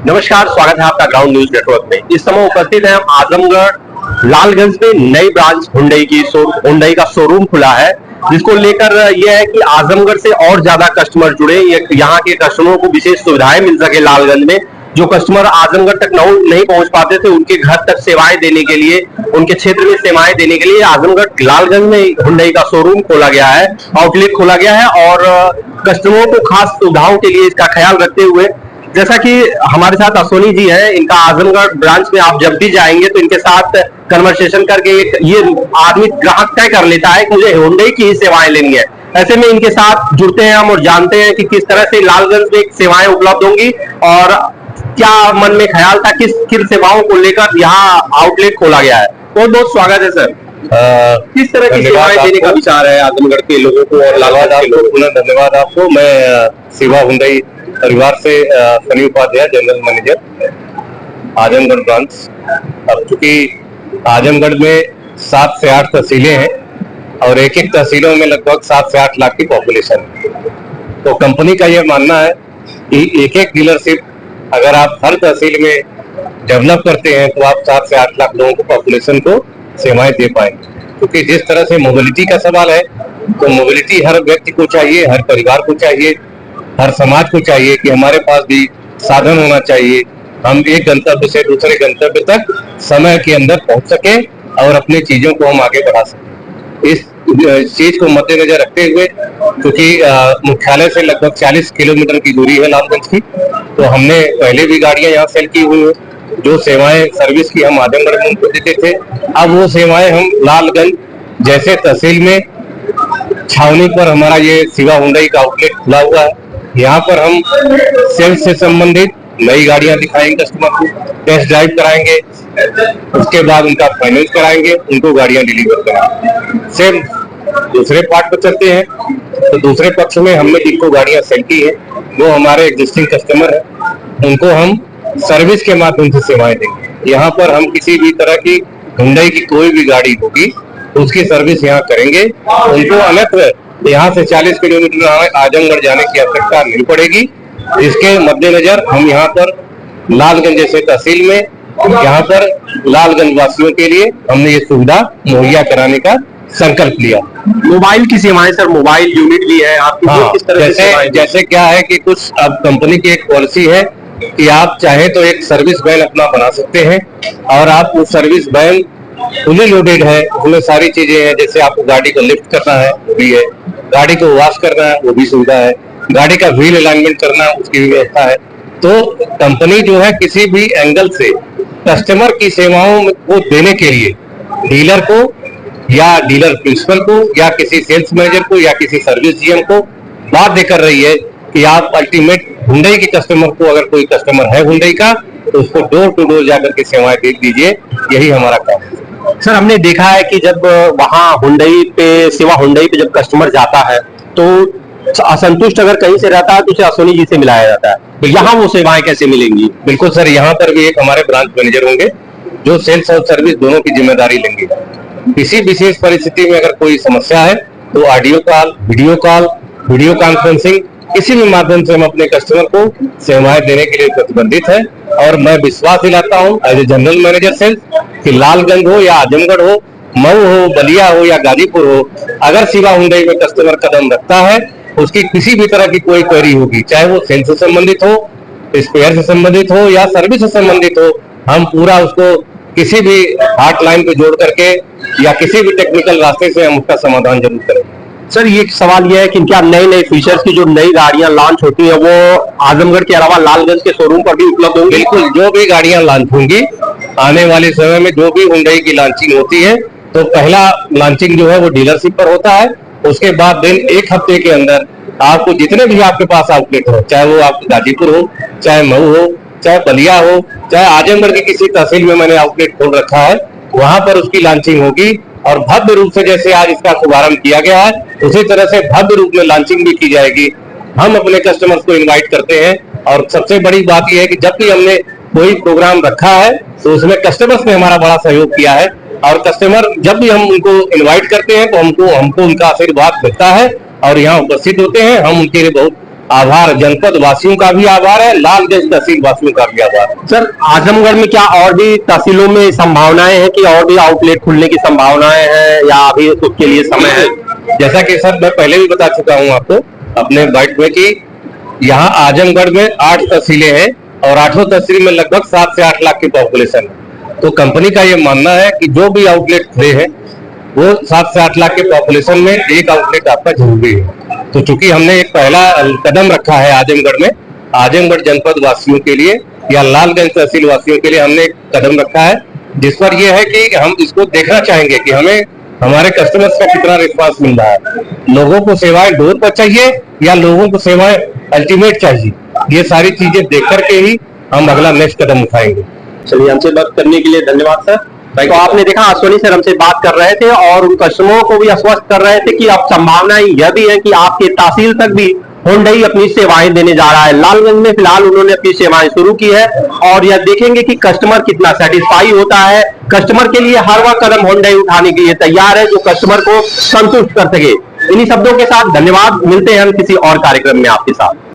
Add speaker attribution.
Speaker 1: नमस्कार, स्वागत है आपका ग्राउंड न्यूज नेटवर्क में। इस समय उपस्थित है आजमगढ़ लालगंज में नई ब्रांच हुंडई का शोरूम खुला है, जिसको लेकर यह है कि आजमगढ़ से और ज्यादा कस्टमर जुड़े, यहाँ के कस्टमरों को विशेष सुविधाएं मिल सके। लालगंज में जो कस्टमर आजमगढ़ तक नहीं पहुंच पाते थे, उनके घर तक सेवाएं देने के लिए, उनके क्षेत्र में सेवाएं देने के लिए आजमगढ़ लालगंज में हुंडई का शोरूम खोला गया है, आउटलेट खोला गया है। और कस्टमरों को खास सुविधाओं के लिए इसका ख्याल रखते हुए, जैसा कि हमारे साथ अश्विनी जी हैं, इनका आजमगढ़ ब्रांच में आप जब भी जाएंगे तो इनके साथ कन्वर्सेशन करके ये आदमी ग्राहक तय कर लेता है कि मुझे हुंडई की ही सेवाएं लेनी है। ऐसे में इनके साथ जुड़ते हैं हम और जानते हैं कि किस तरह से लालगंज में सेवाएं उपलब्ध होंगी और क्या मन में ख्याल था, किन सेवाओं को लेकर यहाँ आउटलेट खोला गया है। बहुत बहुत स्वागत है सर। किस तरह की सेवाएं देने का विचार है आजमगढ़ के लोगों को और लालगंज के लोगों को?
Speaker 2: धन्यवाद आपको। मैं शिवा हुंडई परिवार से Sunny Upadhyay, general manager Azamgarh branch. अब चूंकि आजमगढ़ में 7 से 8 तहसीलें हैं और एक एक तहसीलों में लगभग 7 से 8 लाख की पॉपुलेशन है, तो कंपनी का यह मानना है कि एक एक डीलरशिप अगर आप हर तहसील में डेवलप करते हैं तो आप 7 से 8 लाख लोगों को पॉपुलेशन को सेवाएं दे पाएंगे। क्योंकि जिस तरह से मोबिलिटी का सवाल है, तो मोबिलिटी हर व्यक्ति को चाहिए, हर परिवार को चाहिए, हर समाज को चाहिए कि हमारे पास भी साधन होना चाहिए, हम एक गंतव्य से दूसरे गंतव्य तक समय के अंदर पहुंच सके और अपनी चीजों को हम आगे बढ़ा सकें। इस चीज को मद्देनजर रखते हुए, क्योंकि मुख्यालय से लगभग 40 किलोमीटर की दूरी है लालगंज की, तो हमने पहले भी गाड़ियां यहाँ सेल की हुई है। जो सेवाएं सर्विस की हम आजमगढ़ में उनको देते थे, अब वो सेवाएं हम लालगंज जैसे तहसील में छावनी पर हमारा ये शिवा हुंडई का आउटलेट खुला हुआ है। यहाँ पर हम सेल्स से संबंधित नई गाड़ियां दिखाएंगे, कस्टमर को टेस्ट ड्राइव कराएंगे, उसके बाद उनका फाइनेंस कराएंगे, उनको गाड़ियां डिलीवर कराएंगे। सेम दूसरे पार्ट पर चलते हैं, तो दूसरे पक्ष में हमने जिनको गाड़ियां सेल की है वो हमारे एग्जिस्टिंग कस्टमर है, उनको हम सर्विस के माध्यम से सेवाएं देंगे। यहाँ पर हम किसी भी तरह की हुंडई की कोई भी गाड़ी होगी उसकी सर्विस यहाँ करेंगे। उनको अन्यत्र यहाँ से 40 किलोमीटर आजमगढ़ जाने की आवश्यकता नहीं पड़ेगी। इसके मद्देनजर हम यहाँ पर लालगंज जैसे तहसील में यहाँ पर लालगंज वासियों के लिए हमने ये सुविधा मुहैया कराने का संकल्प लिया।
Speaker 1: मोबाइल की सेवाएं सर, मोबाइल यूनिट भी है आपकी?
Speaker 2: हाँ,
Speaker 1: किस तरह
Speaker 2: जैसे क्या है कि कुछ अब कंपनी की एक पॉलिसी है कि आप चाहे तो एक सर्विस वैन अपना बना सकते हैं और आप वो सर्विस वैन फुली लोडेड है, उसमें सारी चीजें हैं। जैसे आपको गाड़ी को लिफ्ट करना है वो भी है, गाड़ी को वॉश करना है वो भी सुविधा है, गाड़ी का व्हील अलाइनमेंट करना है उसकी भी व्यवस्था है। तो कंपनी जो है किसी भी एंगल से कस्टमर की सेवाओं को देने के लिए डीलर को या डीलर प्रिंसिपल को या किसी सेल्स मैनेजर को या किसी सर्विस जीएम को बाध्य कर रही है कि आप अल्टीमेट हुंडई के कस्टमर को, अगर कोई कस्टमर है हुंडई का, तो उसको डोर टू डोर जाकर के सेवाएं दे दीजिए। यही हमारा काम है।
Speaker 1: सर, हमने देखा है कि जब वहाँ हुंडई पे जब कस्टमर जाता है तो असंतुष्ट अगर कहीं से रहता है तो उसे अश्विनी जी से मिलाया जाता है। यहाँ वो सेवाएं कैसे मिलेंगी?
Speaker 2: बिल्कुल सर, यहाँ पर भी एक हमारे ब्रांच मैनेजर होंगे जो सेल्स और सर्विस दोनों की जिम्मेदारी लेंगे। किसी विशेष परिस्थिति में अगर कोई समस्या है तो ऑडियो कॉल, वीडियो कॉन्फ्रेंसिंग, किसी भी माध्यम से हम अपने कस्टमर को सेवाएं देने के लिए प्रतिबंधित है। और मैं विश्वास दिलाता हूं as a general manager sales कि लालगंज हो या आजमगढ़ हो, मऊ हो, बलिया हो या गाजीपुर हो, अगर शिवा हुंडई में कस्टमर कदम रखता है, उसकी किसी भी तरह की कोई क्वेरी होगी, चाहे वो सेल्स से संबंधित हो, स्पेयर से संबंधित हो या सर्विस से संबंधित हो, हम पूरा उसको किसी भी हॉटलाइन पे जोड़ करके या किसी भी टेक्निकल रास्ते से हम उसका समाधान जरूर करेंगे।
Speaker 1: सर, ये सवाल ये है कि क्या नए फीचर्स की जो नई गाड़ियां लॉन्च होती है वो आजमगढ़ के अलावा लालगंज के शोरूम पर भी उपलब्ध होंगी?
Speaker 2: बिल्कुल, जो भी गाड़ियां लॉन्च होंगी आने वाले समय में, जो भी हुंडई की लॉन्चिंग होती है, तो पहला लॉन्चिंग जो है वो डीलरशिप पर होता है। उसके बाद दिन 1 हफ्ते के अंदर आपको जितने भी आपके पास आउटलेट हो, चाहे वो आप गाजीपुर हो, चाहे मऊ हो, चाहे बलिया हो, चाहे आजमगढ़ की किसी तहसील में मैंने आउटलेट खोल रखा है, वहां पर उसकी लॉन्चिंग होगी। और भव्य रूप से जैसे आज इसका शुभारंभ किया गया है, उसी तरह से भव्य रूप में लॉन्चिंग भी की जाएगी। हम अपने कस्टमर्स को इनवाइट करते हैं और सबसे बड़ी बात यह है कि जब भी हमने कोई प्रोग्राम रखा है तो उसमें कस्टमर्स ने हमारा बड़ा सहयोग किया है। और कस्टमर जब भी हम उनको इनवाइट करते हैं तो हमको उनका आशीर्वाद मिलता है और यहाँ उपस्थित होते हैं। हम उनके लिए बहुत आभार जनपद वासियों का भी आभार है, लालगंज तहसील वासियों का भी आभार है।
Speaker 1: सर, आजमगढ़ में क्या और भी तहसीलों में संभावनाएं हैं कि और भी आउटलेट खुलने की संभावनाएं हैं या अभी उसके लिए समय है?
Speaker 2: जैसा कि सर मैं पहले भी बता चुका हूं आपको अपने बाइट में कि यहाँ आजमगढ़ में 8 तहसीलें हैं और 8 तहसील में लगभग 7 से 8 लाख की पॉपुलेशन है। तो कंपनी का ये मानना है कि जो भी आउटलेट खुले हैं वो 7 से 8 लाख के पॉपुलेशन में एक आउटलेट आपका जरूरी है। तो चूंकि हमने एक पहला कदम रखा है आजमगढ़ में, आजमगढ़ जनपद वासियों के लिए या लालगंज तहसील वासियों के लिए हमने एक कदम रखा है, जिस पर यह है कि हम इसको देखना चाहेंगे कि हमें हमारे कस्टमर्स का कितना रिस्पांस मिल रहा है। लोगों को सेवाएं डोर पर चाहिए या लोगों को सेवाएं अल्टीमेट चाहिए, ये सारी चीजें देख करके ही हम अगला नेक्स्ट कदम उठाएंगे।
Speaker 1: चलिए, हमसे बात करने के लिए धन्यवाद सर। तो आपने देखा अश्वनी सर हमसे बात कर रहे थे और उन कस्टमरों को भी आश्वस्त कर रहे थे कि अब संभावना यह भी है कि आपके तहसील तक भी हुंडई अपनी सेवाएं देने जा रहा है। लालगंज में फिलहाल उन्होंने अपनी सेवाएं शुरू की है और यह देखेंगे कि कस्टमर कितना सेटिस्फाई होता है। कस्टमर के लिए हर वह कदम हुंडई उठाने के लिए तैयार है जो कस्टमर को संतुष्ट कर सके। इन्हीं शब्दों के साथ धन्यवाद, मिलते हैं हम किसी और कार्यक्रम में आपके साथ।